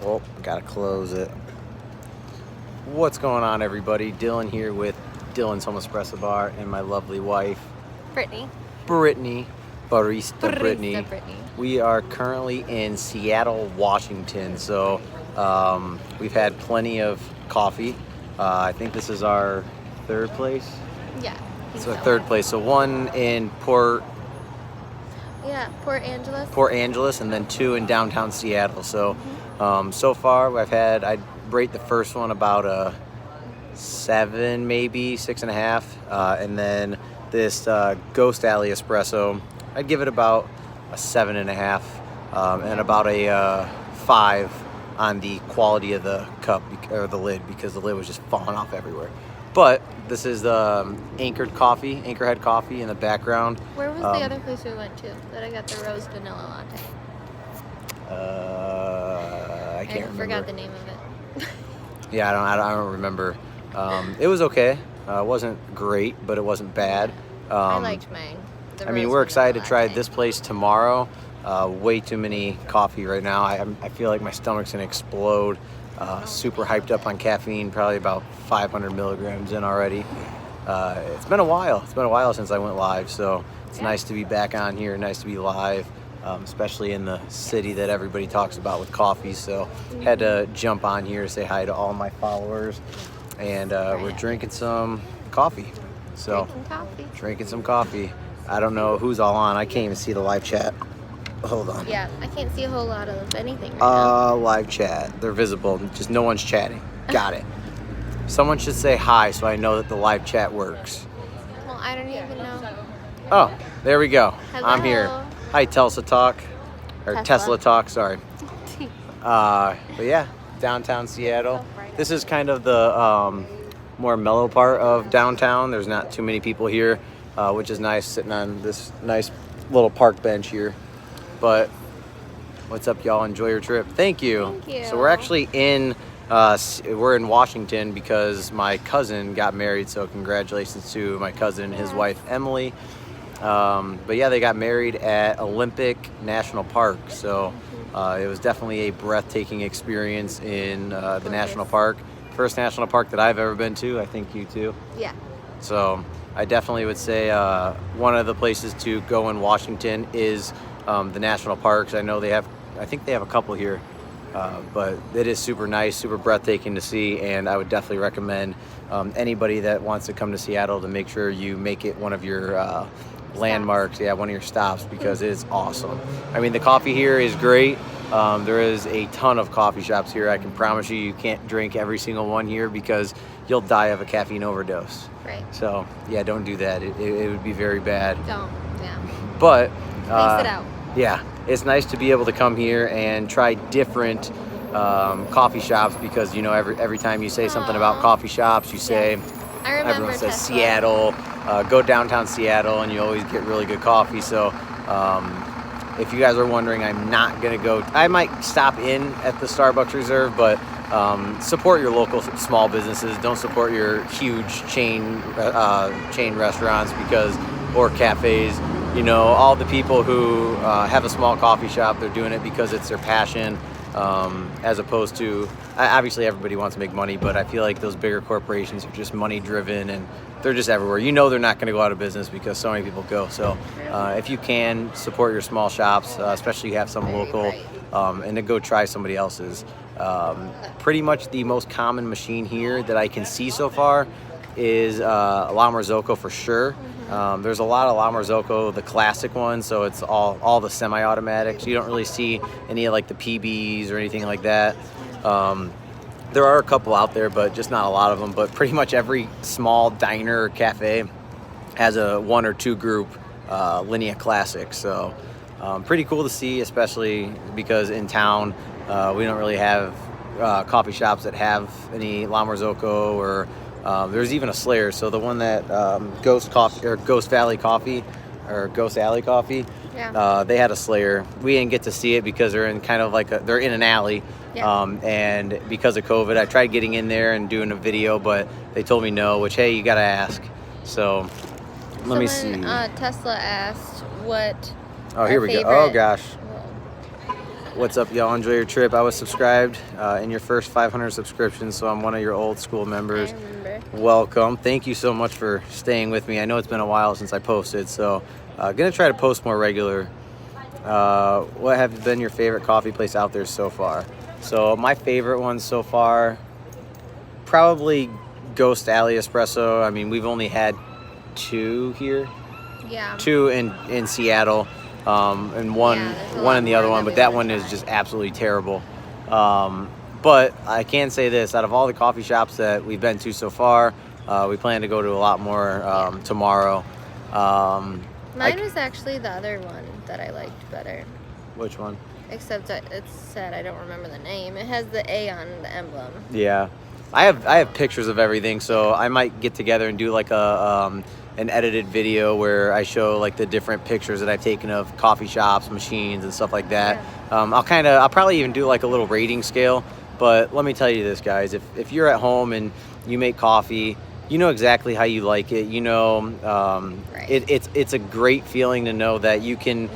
Oh, gotta close it. What's going on, everybody? Dylan here with Dylan's Home Espresso Bar and my lovely wife, Brittany. Barista Brittany. We are currently in Seattle, Washington. So we've had plenty of coffee. I think this is our third place. Yeah. It's our third place. So one in Port Angeles, and then two in downtown Seattle. So so far I'd rate the first one about a 7, maybe 6.5, and then this Ghost Alley Espresso, I'd give it about a 7.5, and about a 5 on the quality of the cup or the lid, because the lid was just falling off everywhere. But this is the Anchorhead Coffee in the background. Where was the other place we went to that I got the rose vanilla latte? I can't remember. I forgot the name of it. Yeah, I don't remember. It was okay. It wasn't great, but it wasn't bad. I liked mine. I mean, we're excited to try this place tomorrow. Way too many coffee right now. I feel like my stomach's gonna explode. Super hyped up on caffeine, probably about 500 milligrams in already. It's been a while. It's been a while since I went live, so it's nice to be back on here. Nice to be live, especially in the city that everybody talks about with coffee. So had to jump on here to say hi to all my followers, and we're drinking some coffee. So drinking some coffee. I don't know who's all on. I can't even see the live chat. Hold on. Yeah, I can't see a whole lot of anything right now. Live chat. They're visible. Just no one's chatting. Got it. Someone should say hi so I know that the live chat works. Well, I don't even know. Oh, there we go. Hello. I'm here. Hi, Tesla Talk. Or Tesla Talk, sorry. But yeah, downtown Seattle. This is kind of the more mellow part of downtown. There's not too many people here, which is nice, sitting on this nice little park bench here. But what's up, y'all? Enjoy your trip. Thank you. Thank you. So we're actually we're in Washington because my cousin got married. So congratulations to my cousin and his wife, Emily. But yeah, they got married at Olympic National Park. So it was definitely a breathtaking experience in the national park. First national park that I've ever been to. I think you too. Yeah. So I definitely would say one of the places to go in Washington is the national parks. I think they have a couple here, but it is super nice, super breathtaking to see, and I would definitely recommend anybody that wants to come to Seattle to make sure you make it one of your landmarks, one of your stops, because it is awesome. I mean, the coffee here is great. There is a ton of coffee shops here. I can promise you can't drink every single one here because you'll die of a caffeine overdose. Right. So yeah, don't do that. It would be very bad. Don't. Yeah. But Space it out. Yeah, it's nice to be able to come here and try different coffee shops, because every time you say something about coffee shops, you say, everyone says Tesla. Seattle, go downtown Seattle, and you always get really good coffee. So if you guys are wondering, I'm not gonna go. I might stop in at the Starbucks Reserve, but support your local small businesses. Don't support your huge chain restaurants or cafes. All the people who have a small coffee shop, they're doing it because it's their passion, as opposed to, obviously everybody wants to make money, but I feel like those bigger corporations are just money driven, and they're just everywhere. They're not going to go out of business because so many people go. So if you can, support your small shops, especially if you have some local, and then go try somebody else's. Pretty much the most common machine here that I can see so far is La Marzocco for sure. There's a lot of La Marzocco, the classic ones, so it's all the semi-automatics. You don't really see any of like the PBs or anything like that. There are a couple out there, but just not a lot of them. But pretty much every small diner or cafe has a 1 or 2 group Linea Classic. So pretty cool to see, especially because in town we don't really have coffee shops that have any La Marzocco, or there's even a Slayer. So the one that Ghost Alley Coffee, they had a Slayer. We didn't get to see it because they're in kind of like they're in an alley. Yeah. And because of COVID, I tried getting in there and doing a video, but they told me no, which, hey, you got to ask. So let me see. Tesla asked what Oh, here we go. Oh, gosh. What's up, y'all? Enjoy your trip. I was subscribed in your first 500 subscriptions, so I'm one of your old school members. I remember. Welcome. Thank you so much for staying with me. I know it's been a while since I posted, so gonna try to post more regular. What have been your favorite coffee place out there so far? So my favorite one so far, probably Ghost Alley Espresso. I mean, we've only had 2 here. Yeah. 2 in Seattle, and one in the other one, but that one is just absolutely terrible. But I can say this: out of all the coffee shops that we've been to so far, we plan to go to a lot more tomorrow. Mine was actually the other one that I liked better. Which one? Except it's sad I don't remember the name. It has the A on the emblem. Yeah, I have pictures of everything, so I might get together and do like an edited video where I show like the different pictures that I've taken of coffee shops, machines, and stuff like that. Yeah. I'll probably even do like a little rating scale. But let me tell you this, guys: if you're at home and you make coffee, you know exactly how you like it. You know, Right. it's a great feeling to know that you can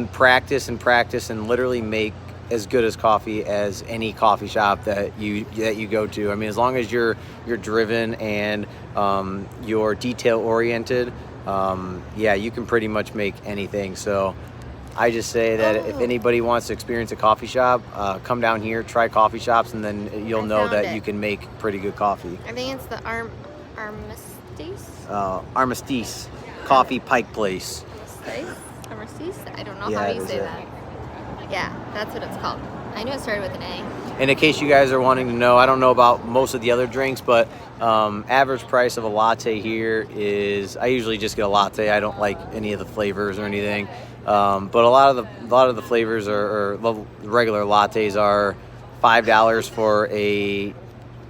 practice and literally make as good as coffee as any coffee shop that you go to. I mean, as long as you're driven and you're detail oriented, you can pretty much make anything. So I just say that if anybody wants to experience a coffee shop, come down here, try coffee shops, and then you'll know that you can make pretty good coffee. I think it's the Armistice. Armistice Coffee Pike Place. Armistice? I don't know how you say that. Yeah, that's what it's called. I knew it started with an A. And in case you guys are wanting to know, I don't know about most of the other drinks, but average price of a latte here is, I usually just get a latte. I don't like any of the flavors or anything. But a lot of the flavors or the regular lattes are $5 for a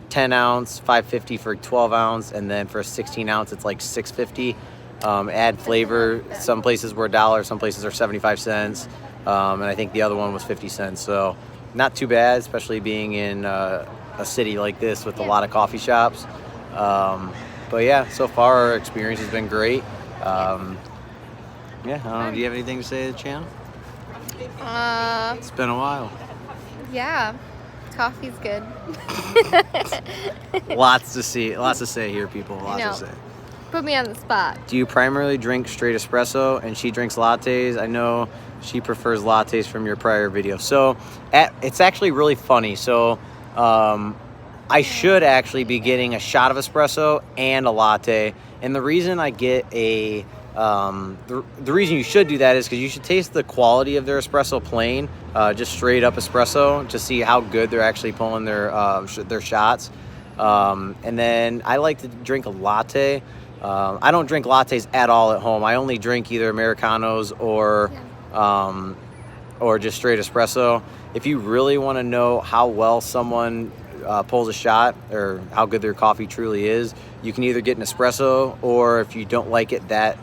10 ounce, $5.50 for a 12 ounce, and then for a 16 ounce it's like $6.50. Add flavor. Some places were $1, some places are 75 cents, and I think the other one was 50 cents. So not too bad, especially being in a city like this with a lot of coffee shops. But yeah, so far our experience has been great. I don't know. Do you have anything to say to the channel? It's been a while. Yeah, coffee's good. Lots to say here, people. Lots to say. Put me on the spot. Do you primarily drink straight espresso and she drinks lattes? I know she prefers lattes from your prior video. So it's actually really funny. So I should actually be getting a shot of espresso and a latte. And the reason I get the reason you should do that is because you should taste the quality of their espresso plain, just straight up espresso, to see how good they're actually pulling their shots. And then I like to drink a latte. I don't drink lattes at all at home. I only drink either Americanos or just straight espresso. If you really want to know how well someone pulls a shot or how good their coffee truly is, you can either get an espresso, or if you don't like it that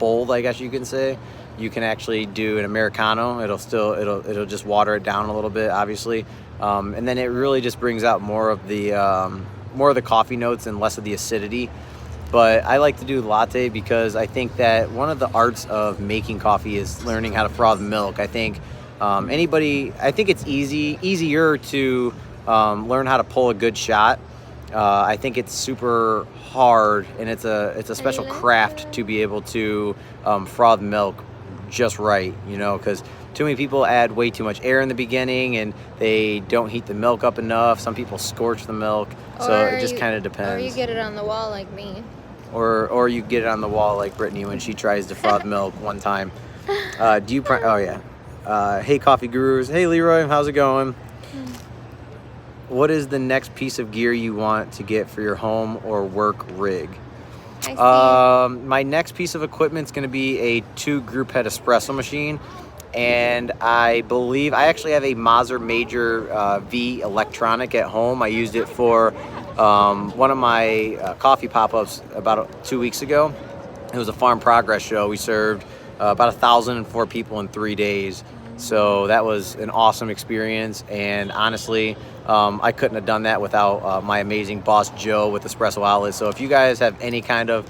bold, I guess you can say, you can actually do an Americano. It'll just water it down a little bit, obviously, and then it really just brings out more of the coffee notes and less of the acidity. But I like to do latte because I think that one of the arts of making coffee is learning how to froth milk. I think it's easier to learn how to pull a good shot. I think it's super hard, and it's a special craft to be able to froth milk just right, because too many people add way too much air in the beginning and they don't heat the milk up enough. Some people scorch the milk, so it just kind of depends. Or you get it on the wall like me. Or you get it on the wall like Brittany when she tries to froth milk one time. Hey, Coffee Gurus. Hey, Leroy. How's it going? What is the next piece of gear you want to get for your home or work rig? My next piece of equipment is going to be a 2 group head espresso machine. And I believe I actually have a Mazzer Major V electronic at home. I used it for one of my coffee pop-ups about 2 weeks ago. It was a farm progress show. We served about 1,004 people in 3 days. So that was an awesome experience. And honestly, I couldn't have done that without my amazing boss, Joe, with Espresso Outlet. So if you guys have any kind of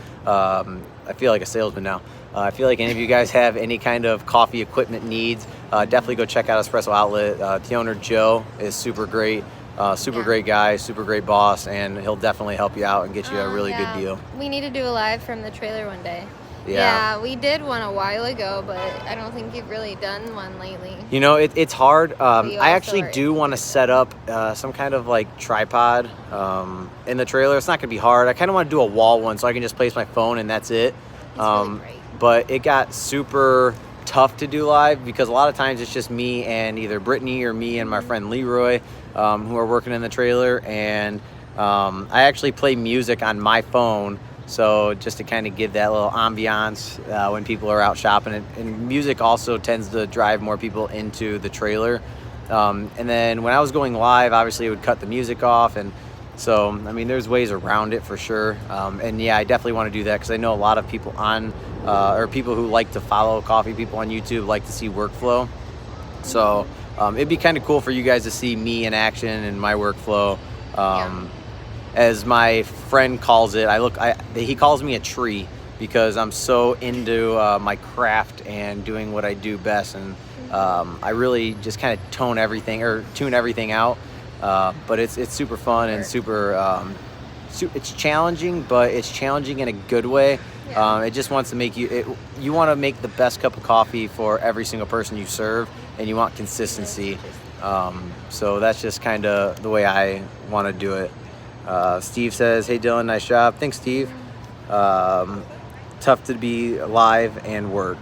I feel like a salesman now. I feel like any of you guys have any kind of coffee equipment needs, definitely go check out Espresso Outlet. The owner, Joe, is super great. Great guy, super great boss, and he'll definitely help you out and get you a really good deal. We need to do a live from the trailer one day. Yeah, we did one a while ago, but I don't think you've really done one lately. You know, it's hard. I actually do want to set up some kind of like tripod in the trailer. It's not going to be hard. I kind of want to do a wall one so I can just place my phone and that's it. Really great. But it got super tough to do live because a lot of times it's just me and either Brittany or me and my friend Leroy who are working in the trailer. And I actually play music on my phone. So just to kind of give that little ambiance when people are out shopping. And music also tends to drive more people into the trailer. And then when I was going live, obviously it would cut the music off. And so, I mean, there's ways around it for sure. And yeah, I definitely want to do that because I know a lot of people or people who like to follow coffee people on YouTube like to see workflow. So it'd be kind of cool for you guys to see me in action and my workflow. As my friend calls it, he calls me a tree because I'm so into my craft and doing what I do best, and I really just kind of tune everything out. But it's super fun and super. It's challenging, but it's challenging in a good way. It just wants to make you want to make the best cup of coffee for every single person you serve, and you want consistency. So that's just kind of the way I want to do it. Steve says, "Hey Dylan, nice job." Thanks, Steve. Tough to be live and work.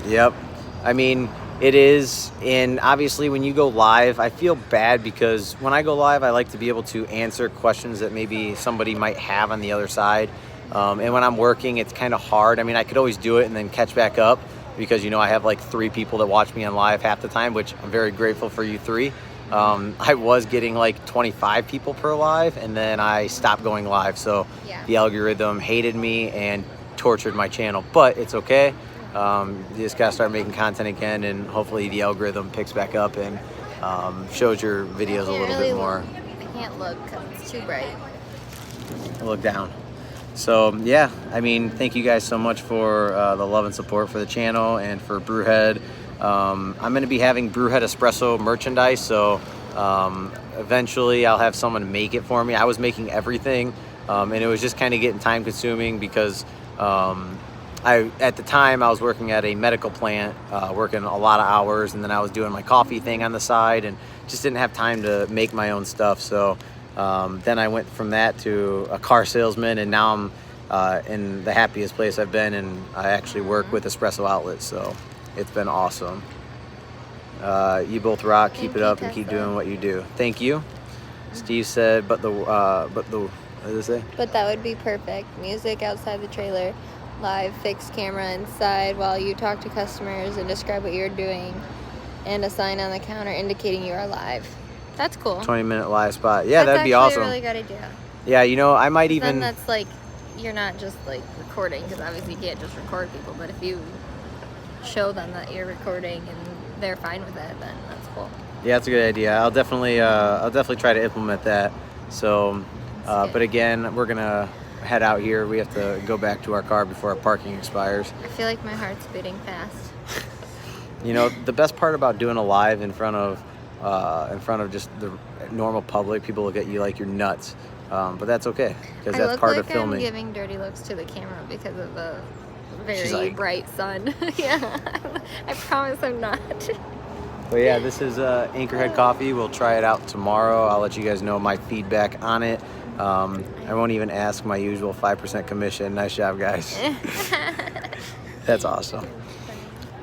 Yep. I mean, it is. And obviously when you go live, I feel bad because when I go live, I like to be able to answer questions that maybe somebody might have on the other side. And when I'm working, it's kind of hard. I mean, I could always do it and then catch back up because, you know, I have like 3 people that watch me on live half the time, which I'm very grateful for you 3. I was getting like 25 people per live, and then I stopped going live. So the algorithm hated me and tortured my channel, but it's okay. You just gotta start making content again, and hopefully the algorithm picks back up and shows your videos a little bit more. I can't look because it's too bright. Look down. So yeah, I mean, thank you guys so much for the love and support for the channel and for Brewhead. I'm going to be having Brewhead Espresso merchandise, so eventually I'll have someone make it for me. I was making everything, and it was just kind of getting time consuming because at the time I was working at a medical plant, working a lot of hours, and then I was doing my coffee thing on the side and just didn't have time to make my own stuff. So then I went from that to a car salesman, and now I'm in the happiest place I've been, and I actually work with Espresso Outlet, so it's been awesome. You both rock. Keep it up and keep doing what you do. Thank you. Steve said, what did it say? But that would be perfect. Music outside the trailer, live fixed camera inside while you talk to customers and describe what you're doing, and a sign on the counter indicating you are live. That's cool. 20-minute live spot. Yeah, that'd be awesome. That's actually a really good idea. Yeah, you know, I might even. Then that's like, you're not just like recording, because obviously you can't just record people, but if you show them that you're recording and they're fine with it, then that's cool. Yeah, that's a good idea. I'll definitely try to implement that. So, but again, we're gonna head out here. We have to go back to our car before our parking expires. I feel like my heart's beating fast. You know, the best part about doing a live in front of just the normal public, people look at you like you're nuts. But that's okay, because that's part of filming. I'm giving dirty looks to the camera because of the very bright sun. Yeah, I promise I'm not. But yeah, this is Anchorhead Coffee. We'll try it out tomorrow. I'll let you guys know my feedback on it. I won't even ask my usual 5% commission. Nice job, guys. That's awesome.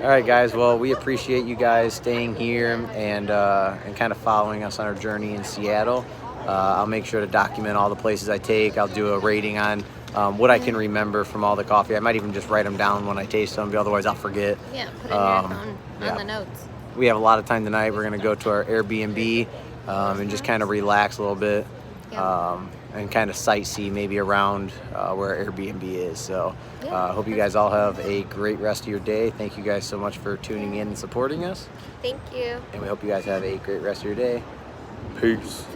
All right, guys. Well, we appreciate you guys staying here and kind of following us on our journey in Seattle. I'll make sure to document all the places I take. I'll do a rating on what I can remember from all the coffee. I might even just write them down when I taste them, but otherwise I'll forget. Yeah, put it in your phone on the notes. We have a lot of time tonight. We're going to go to our Airbnb and just kind of relax a little bit and kind of sightsee maybe around where our Airbnb is. So hope you guys all have a great rest of your day. Thank you guys so much for tuning in and supporting us. Thank you. And we hope you guys have a great rest of your day. Peace.